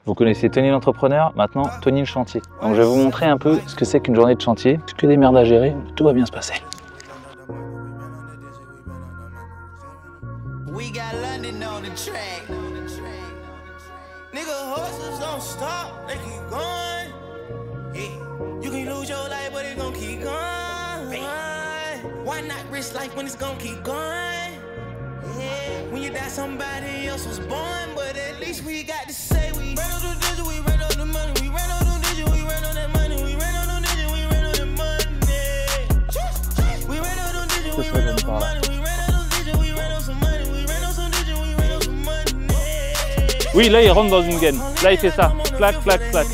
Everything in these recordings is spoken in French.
Vous connaissez Tony l'entrepreneur, maintenant Tony le chantier. Donc je vais vous montrer un peu ce que c'est qu'une journée de chantier. C'est que des merdes à gérer, tout va bien se passer. When you die, somebody else was born, but at least we got to say we ran on the digit, we ran on the money, we ran on the digit, we ran on that money, we ran on the digit, we ran on that money. We ran on the digit, we ran on some money, we ran on the digit, we ran on some money, we ran on some digit, we ran on some money. Oui, là il rentre dans une gaine. Là il fait ça. Clac, clac, clac.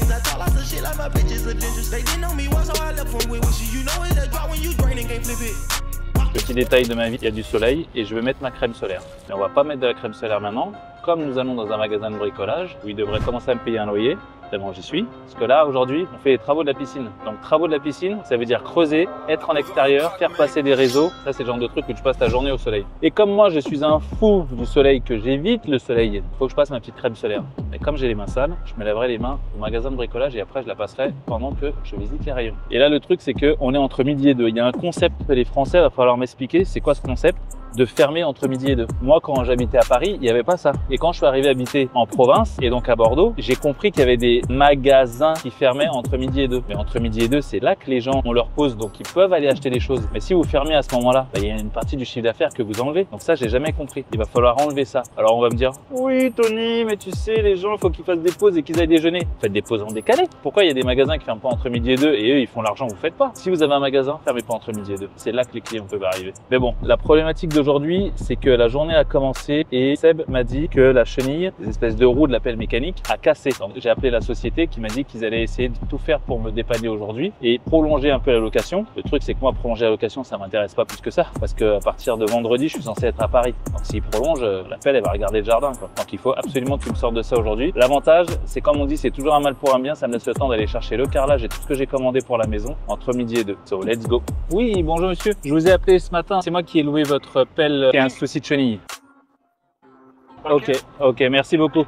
Petit détail de ma vie, il y a du soleil et je vais mettre ma crème solaire. Mais on va pas mettre de la crème solaire maintenant. Comme nous allons dans un magasin de bricolage où il devrait commencer à me payer un loyer, tellement j'y suis. Parce que là, aujourd'hui, on fait les travaux de la piscine. Donc, travaux de la piscine, ça veut dire creuser, être en extérieur, faire passer des réseaux. Ça, c'est le genre de truc où tu passes ta journée au soleil. Et comme moi, je suis un fou du soleil, que j'évite le soleil, il faut que je passe ma petite crème solaire. Et comme j'ai les mains sales, je me laverai les mains au magasin de bricolage et après, je la passerai pendant que je visite les rayons. Et là, le truc, c'est qu'on est entre midi et 2. Il y a un concept que les Français, il va falloir m'expliquer. C'est quoi ce concept de fermer entre midi et 2? Moi, quand j'habitais à Paris, il n'y avait pas ça. Et quand je suis arrivé à habiter en province et donc à Bordeaux, j'ai compris qu'il y avait des magasins qui fermaient entre midi et 2. Mais entre midi et 2, c'est là que les gens ont leur pause, donc ils peuvent aller acheter des choses. Mais si vous fermez à ce moment-là, il y a une partie du chiffre d'affaires que vous enlevez. Donc ça, j'ai jamais compris. Il va falloir enlever ça. Alors on va me dire, oui Tony, mais tu sais, les gens, il faut qu'ils fassent des pauses et qu'ils aillent déjeuner. Faites des pauses en décalé. Pourquoi il y a des magasins qui ferment pas entre midi et 2 et eux, ils font l'argent, vous faites pas? Si vous avez un magasin, fermez pas entre midi et 2. C'est là que les clients peuvent arriver. Mais bon, la problématique d'aujourd'hui, c'est que la journée a commencé et Seb m'a dit que la chenille, des espèces de roues de la pelle mécanique, a cassé. Donc j'ai appelé la société qui m'a dit qu'ils allaient essayer de tout faire pour me dépanner aujourd'hui et prolonger un peu la location. Le truc, c'est que moi, prolonger la location, ça m'intéresse pas plus que ça parce que à partir de vendredi, je suis censé être à Paris. Donc s'il prolonge, la pelle, elle va regarder le jardin, quoi. Donc il faut absolument que tu me sortes de ça aujourd'hui. L'avantage, c'est comme on dit, c'est toujours un mal pour un bien. Ça me laisse le temps d'aller chercher le carrelage et tout ce que j'ai commandé pour la maison entre midi et 2. So let's go. Oui, bonjour monsieur. Je vous ai appelé ce matin. C'est moi qui ai loué votre pelle qui a un souci de chenille. Ok, merci beaucoup.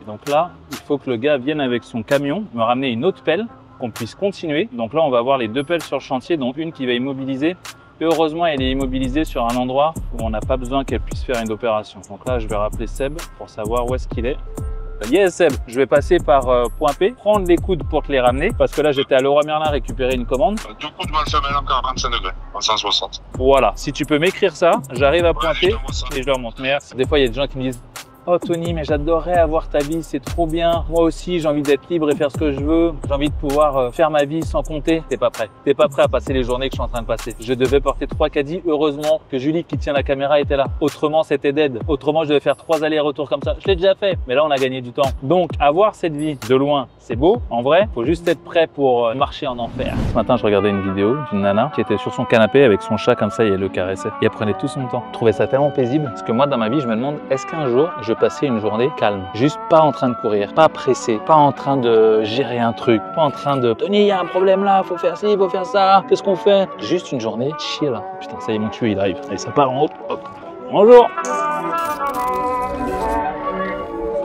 Et donc là, il faut que le gars vienne avec son camion, me ramener une autre pelle, qu'on puisse continuer. Donc là, on va avoir les deux pelles sur le chantier, donc une qui va immobiliser. Et heureusement, elle est immobilisée sur un endroit où on n'a pas besoin qu'elle puisse faire une opération. Donc là, je vais rappeler Seb pour savoir où est-ce qu'il est. Yes Seb, je vais passer par Point P, prendre les coudes pour te les ramener parce que là j'étais à Leroy Merlin récupérer une commande. Du coup, tu vas le faire maintenant à 45 degrés, en 160. Voilà, si tu peux m'écrire ça, j'arrive à Point P et je leur montre. Merci. Des fois il y a des gens qui me disent oh Tony, mais j'adorerais avoir ta vie, c'est trop bien. Moi aussi, j'ai envie d'être libre et faire ce que je veux. J'ai envie de pouvoir faire ma vie sans compter. T'es pas prêt. T'es pas prêt à passer les journées que je suis en train de passer. Je devais porter 3 caddies. Heureusement que Julie qui tient la caméra était là. Autrement, c'était dead. Autrement, je devais faire 3 allers-retours comme ça. Je l'ai déjà fait, mais là, on a gagné du temps. Donc, avoir cette vie de loin, c'est beau. En vrai, faut juste être prêt pour marcher en enfer. Ce matin, je regardais une vidéo d'une nana qui était sur son canapé avec son chat comme ça et elle le caressait. Et elle prenait tout son temps. Je trouvais ça tellement paisible. Parce que moi, dans ma vie, je me demande, est-ce qu'un jour, je passais une journée calme, juste pas en train de courir, pas pressé, pas en train de gérer un truc, pas en train de Tony, il y a un problème là, faut faire ci, faut faire ça, qu'est-ce qu'on fait? Juste une journée chill. Putain, ça y est, mon tuyau il arrive. Allez, ça part en haut. Hop. Bonjour.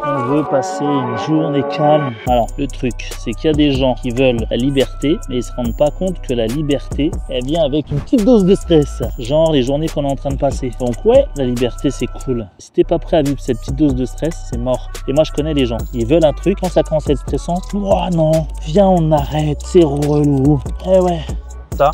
On veut passer une journée calme. Alors, le truc, c'est qu'il y a des gens qui veulent la liberté, mais ils se rendent pas compte que la liberté, elle vient avec une petite dose de stress. Genre les journées qu'on est en train de passer. Donc ouais, la liberté, c'est cool. Si t'es pas prêt à vivre cette petite dose de stress, c'est mort. Et moi, je connais les gens. Ils veulent un truc, quand ça commence à être stressant, oh non, viens, on arrête, c'est relou. Eh ouais. Ça,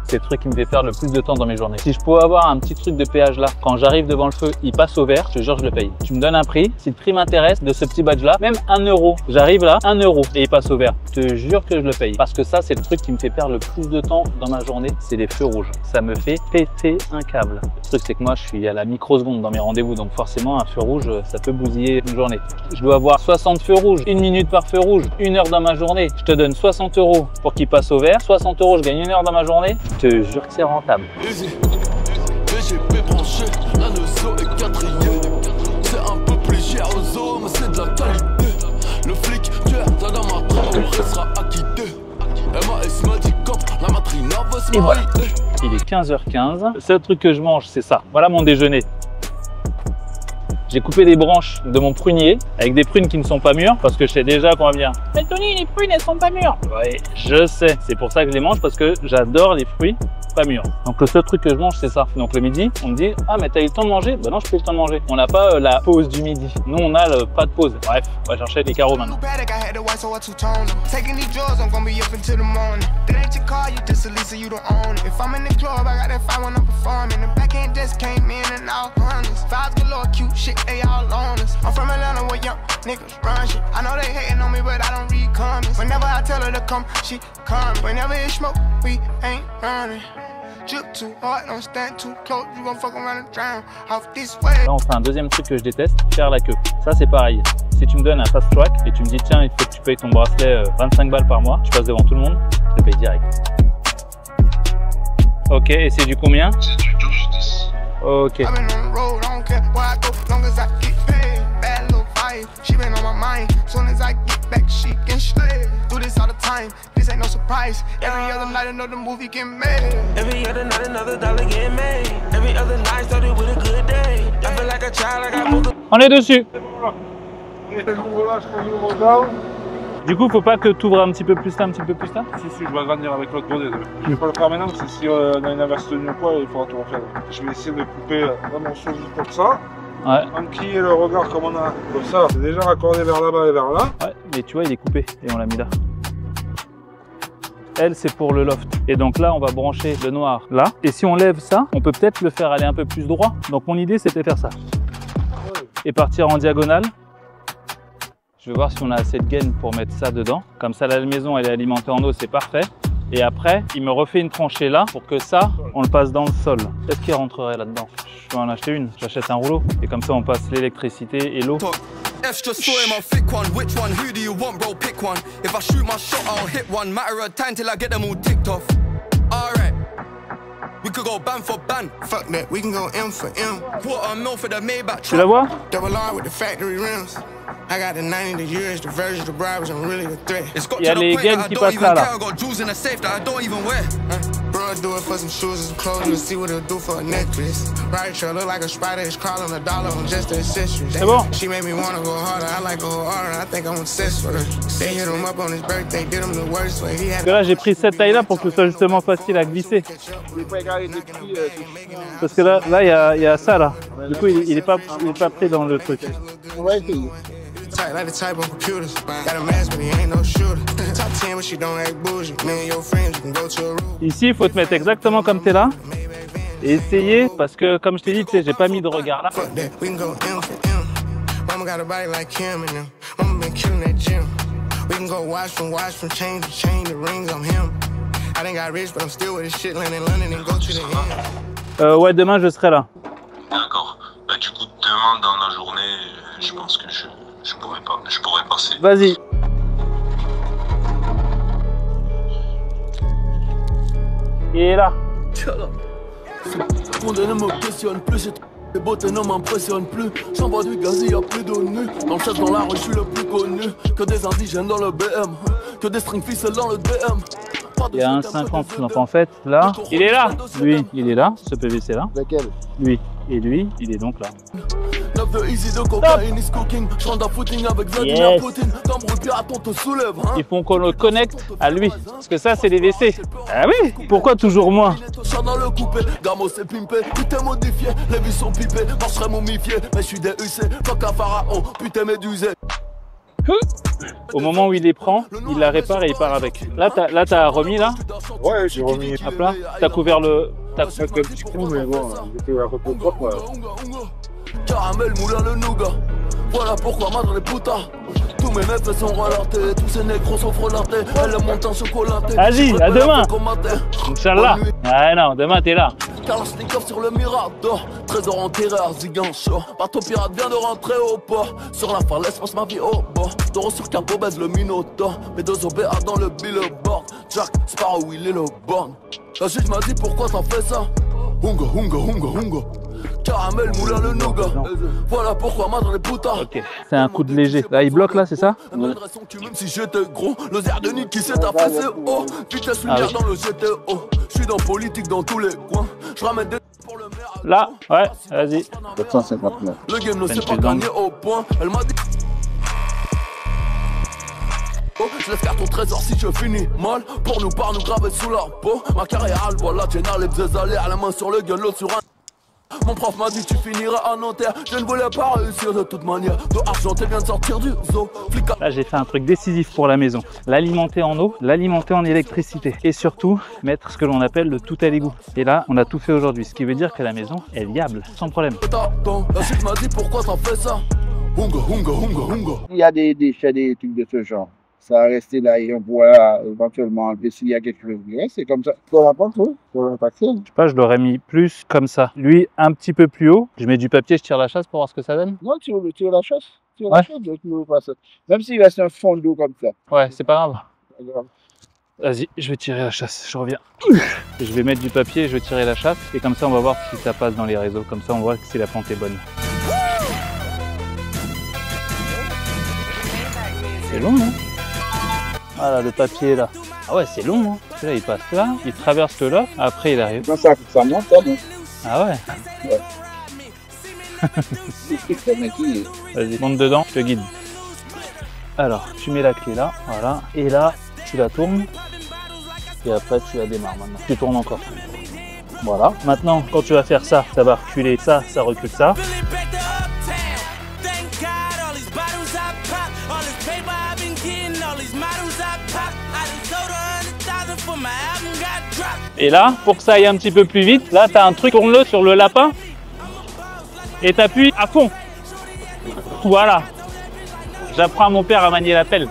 c'est le truc qui me fait perdre le plus de temps dans mes journées. Si je pouvais avoir un petit truc de péage là, quand j'arrive devant le feu, il passe au vert, je te jure, je le paye. Tu me donnes un prix, si le prix m'intéresse de ce petit badge là, même 1 euro, j'arrive là, 1 euro et il passe au vert. Je te jure que je le paye. Parce que ça, c'est le truc qui me fait perdre le plus de temps dans ma journée, c'est les feux rouges. Ça me fait péter un câble. Le truc, c'est que moi, je suis à la microseconde dans mes rendez-vous, donc forcément, un feu rouge, ça peut bousiller une journée. Je dois avoir 60 feux rouges, 1 minute par feu rouge, 1 heure dans ma journée. Je te donne 60 euros pour qu'il passe au vert, 60 euros, je gagne 1 heure dans ma journée. Je te jure que c'est rentable. BGP branché, la notion est quatrième. C'est un peu plus cher aux hommes, c'est de la qualité. Le flic, tu es dans ma trappe, sera acquitté. MAS m'a dit cop, la matrina va se marier. Voilà. Il est 15h15. Le seul truc que je mange, c'est ça. Voilà mon déjeuner. J'ai coupé des branches de mon prunier avec des prunes qui ne sont pas mûres parce que je sais déjà qu'on va me dire « Mais Tony, les prunes, elles sont pas mûres !» Ouais, je sais. C'est pour ça que je les mange parce que j'adore les fruits pas mûrs. Donc le seul truc que je mange, c'est ça. Donc le midi, on me dit « Ah, mais t'as eu le temps de manger ?» Bah non, je peux eu le temps de manger. On n'a pas la pause du midi. Nous, on a le pas de pause. Bref, on va chercher les carreaux maintenant. I'm from Atlanta where young niggas run shit. I know they hating on me, but I don't read comments. Whenever I tell her to come, she come. Whenever it's smoke, we ain't running. Drip too hard, don't stand too close. You gon' fuck around and drown off this way. Là, on fait un deuxième truc que je déteste, faire la queue. Ça, c'est pareil. Si tu me donnes un fast track et tu me dis tiens, il faut que tu payes ton bracelet 25 balles par mois, tu passes devant tout le monde, je le paye direct. Ok, et c'est du combien? C'est du 12-10. Ok. I've been on the road, I don't care where I go, long as I get paid. Bad little vibe, she been on my mind. Soon as I get back, she can slay. Do this all the time, this ain't no surprise. Every other night another movie get made. Every other night another dollar get made. Every other night started with a good day. I feel like a child, I got both. On est dessus. Du coup, faut pas que tu ouvres un petit peu plus là, un petit peu plus là. Si, je vais agrandir avec l'autre bonnet. Je vais pas le faire maintenant parce que si on a une inverse tenue ou quoi, il faudra tout refaire. Je vais essayer de couper vraiment solide comme ça. Ouais. Enquiller le regard comme on a. Comme ça, c'est déjà raccordé vers là-bas et vers là. Ouais, mais tu vois, il est coupé et on l'a mis là. Elle, c'est pour le loft. Et donc là, on va brancher le noir là. Et si on lève ça, on peut peut-être le faire aller un peu plus droit. Donc mon idée, c'était faire ça. Et partir en diagonale. Je vais voir si on a assez de gaine pour mettre ça dedans. Comme ça, la maison, elle est alimentée en eau, c'est parfait. Et après, il me refait une tranchée là pour que ça, on le passe dans le sol. Qu'est-ce qui rentrerait là-dedans? Je vais en acheter une. J'achète un rouleau. Et comme ça, on passe l'électricité et l'eau. Extra soy, my thick one. Which one? Who do you want, bro? Pick one. If I shoot my shot, I'll hit one. Matter of time till I get them all ticked off. Alright. We could go ban for ban. Fuck that, we can go M for M. Quarter mil for the Maybach Tu la vois? Double R with the factory rims. I got the 90, the years, the version, the bribes, I'm really the threat. It's got Il y a to the les point gaines that I qui don't passent even là, là. care. I got jewels in the safe that I don't even wear. Bro, I do it for some shoes and some clothes and see what it'll do for a necklace. Right, sure, look like a spider is crawling $1 on just the accessories. C'est bon. She made me wanna go harder. I like to go harder. I think I'm obsessed with her. They hit him up on his birthday, did him the worst way. He had Parce que là, j'ai pris cette taille-là pour que ce soit justement facile à glisser. Parce que là, il y a ça là. Du coup, il est pas pris dans le truc. tight like the type on computers. Got a mask, but he ain't no shooter. Top 10, but she don't act bougie. Me and your friends, you can go to a room. Ici, il faut te mettre exactement comme tu es là. Et essayer, parce que comme je t'ai dit, tu sais, j'ai pas mis de regard là. Fuck that, we can go M for M. Mama got a body like Kim and them. Mama been killing that gym. We can go watch from chain to chain, the rings on him. I done got rich, but I'm still with this shit, land in London and go to the end. Ouais, demain, je serai là. D'accord. Bah, du coup, demain, dans la journée, je pense que je pourrais passer. Vas-y. Il est là. Mon ne me questionne plus, les beautés ne m'impressionnent plus. J'envoie du gaz, y'a plus de nu. Dans le chat, dans la rue, je suis le plus connu. Que des indigènes dans le BM, que des string ficelles dans le DM. Il y a un 50, donc en fait, là, il est là. Lui, il est là, ce PVC là. Lequel? Lui. Et lui, il est donc là. De easy de cocaïne is cooking. Je rentre à footing avec Vladimir Yes. Poutine. T'embrouilles pirate, on te soulève. Hein? Il faut qu'on le connecte à lui. Parce que ça, c'est des WC. Ah oui. Pourquoi toujours moi? Dans le coupé, Gamo c'est pimpé, tout est modifié, les vis sont pipées, moi je serais momifié, mais je suis DUC, fuck un pharaon, putain médusé. Au moment où il les prend, il la répare et il part avec. Là, t'as remis là. Ouais, j'ai remis. Hop là. T'as couvert le. Ça fait un petit coup, mais bon, j'ai fait un peu plus propre. Caramel, moulin, le nougat. Voilà pourquoi madre les putas. Tous mes meufs sont relatés, tous ces négros sont frelatés. Elle monte en chocolaté. Vas-y, à demain. Inch'Allah. Ah non, demain t'es là. Kalashnikov sur le Mirador, trésor enterré à Zigancho. Bateau pirate vient de rentrer au port. Sur la falaise, passe ma vie au bord. Taureau sur capot, baise le Minotaur. Mes deux OBA dans le billboard. Jack Sparrow, il est le born. La juge m'a dit pourquoi t'en fais ça. Hunga, hunga, hunga, hunga. Caramel, moulin, le nougat. Voilà pourquoi madre les putas. Ok. C'est un coup de léger. Là, il bloque là, c'est ça? Même si j'étais gros, le zère de Nick qui s'est affaissé haut. Vitesse lumière dans le GTO. Je suis dans politique dans tous les coins. Je ramène des pour le maire. Là, ouais, vas-y. 759. Le game ne s'est Bench pas is done. gagné au point. Elle m'a dit. Je laisse faire ton trésor si tu finis mal. Pour nous, par nous graver sous la peau. Ma carrière, voilà, tu n'as les deux allées à la main sur le gueule, l'autre sur un. Mon prof m'a dit tu finiras à Nanterre. Je ne voulais pas réussir de toute manière. De Argenté vient de sortir du zoo. Là j'ai fait un truc décisif pour la maison. L'alimenter en eau, l'alimenter en électricité. Et surtout mettre ce que l'on appelle le tout à l'égout. Et là on a tout fait aujourd'hui. Ce qui veut dire que la maison est viable, sans problème. La suite m'a dit pourquoi t'en fais ça. Hunga, hunga, hunga, hunga. Il y a des déchets, des trucs de ce genre. Ça va rester là et on pourra éventuellement enlever s'il y a quelque chose. C'est comme ça. Pour la porte, oui. Pour la passer. Je sais pas, je l'aurais mis plus comme ça. Lui un petit peu plus haut. Je mets du papier, je tire la chasse pour voir ce que ça donne. Non, tu la chasse. Tu la chasse, donc tu veux pas ça. Même s'il reste un fond d'eau comme ça. Ouais, c'est pas grave. Pas grave. Vas-y, je vais tirer la chasse, je reviens. Je vais mettre du papier et je vais tirer la chasse. Et comme ça, on va voir si ça passe dans les réseaux. Comme ça, on voit si la pente est bonne. C'est long, non? Ah là, le papier là. Ah ouais, c'est long, hein. Là, il passe là, il traverse le là, après il arrive. Quand ça monte, ça monte. Ah ouais. Vas-y, monte dedans, je te guide. Alors, tu mets la clé là, voilà. Et là, tu la tournes. Et après, tu la démarres maintenant. Tu tournes encore. Voilà. Maintenant, quand tu vas faire ça, ça va reculer ça, ça recule ça. Et là, pour que ça aille un petit peu plus vite, là, tu as un truc, tourne-le sur le lapin. Et tu appuies à fond. Voilà. J'apprends à mon père à manier la pelle.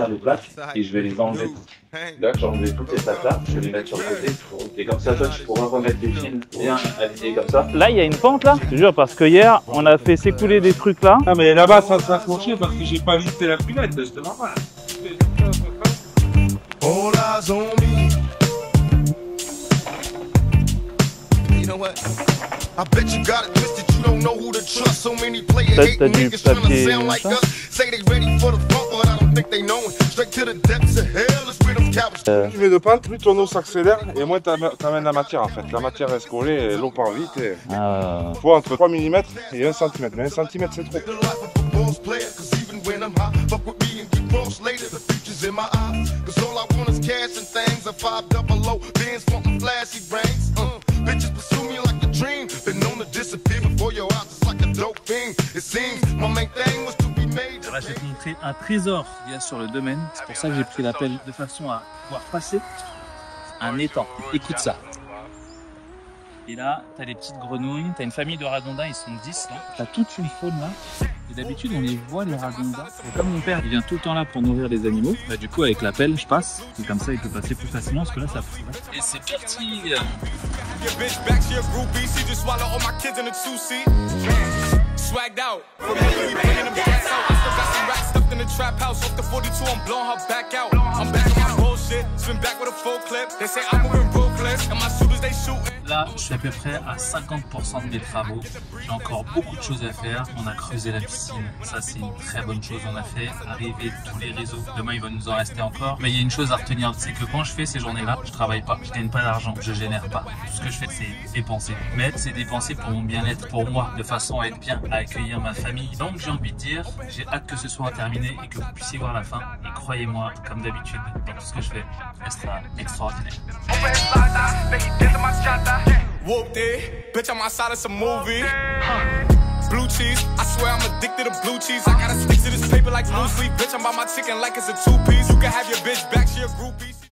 Les plaques et je vais les enlever. Là, j'ai enlevé toutes ces plaques là, je vais les mettre sur le côté. Et comme ça, toi, tu pourras remettre les fils bien alignés comme ça. Là, il y a une pente là, je te jure, parce que hier, on a fait s'écouler des trucs là. Ah, mais là-bas, ça va se pencher parce que j'ai pas visité la cuvette, c'est normal. All eyes on me. You know what? I bet you got it twisted. You don't know who to trust. So many players hating niggas trying to sound like us. Say they ready for the front, but I don't think they know it. Straight to the depths of hell is where them cowards. Plus tu mets de pente, plus ton eau s'accélère et moins t'amènes la matière en fait. La matière reste collée et l'eau part vite. Et... faut entre 3 mm et 1 cm. Mais 1 cm c'est trop. In my eyes, cause all I want is cash and things. A 500 bands wanting flashy brains. Bitches pursue me like a dream. Been known to disappear before your eyes, it's like a dope thing. It seems my main thing was to be made. Là, je vais te montrer un trésor qu'il y a sur le domaine. C'est pour ça que j'ai pris l'appel de façon à pouvoir passer un étang. Écoute ça. Et là, tu as les petites grenouilles, tu as une famille de ragondins, ils sont 10 là. Tu as toute une faune là. Et d'habitude, on les voit les ragondins. Et comme mon père, il vient tout le temps là pour nourrir les animaux, bah, du coup, avec la pelle, je passe. Et comme ça, il peut passer plus facilement parce que là, ça pousse. Et c'est parti! Swagged out. From we bringing them gas out. I still got some racks stuffed in the trap house. Off the 42, I'm blowing her back out. I'm back on my bullshit. Spin back with a full clip. They say I'm moving ruthless. And my shooters, they shooting. Là, je suis à peu près à 50% de mes travaux. J'ai encore beaucoup de choses à faire. On a creusé la piscine. Ça, c'est une très bonne chose. On a fait arriver tous les réseaux. Demain, il va nous en rester encore. Mais il y a une chose à retenir, c'est que quand je fais ces journées-là, je travaille pas. Je gagne pas d'argent. Je génère pas. Tout ce que je fais, c'est dépenser. Mais c'est dépenser pour mon bien-être, pour moi, de façon à être bien, à accueillir ma famille. Donc, j'ai envie de dire, j'ai hâte que ce soit terminé et que vous puissiez voir la fin. Et croyez-moi, comme d'habitude, dans tout ce que je fais, elle sera extraordinaire. Whooped it, bitch, I'm outside of some movie. Blue cheese, I swear I'm addicted to blue cheese. I gotta stick to this paper like blue sleep. Bitch, I'm by my chicken like it's a 2-piece. You can have your bitch back, she a groupie.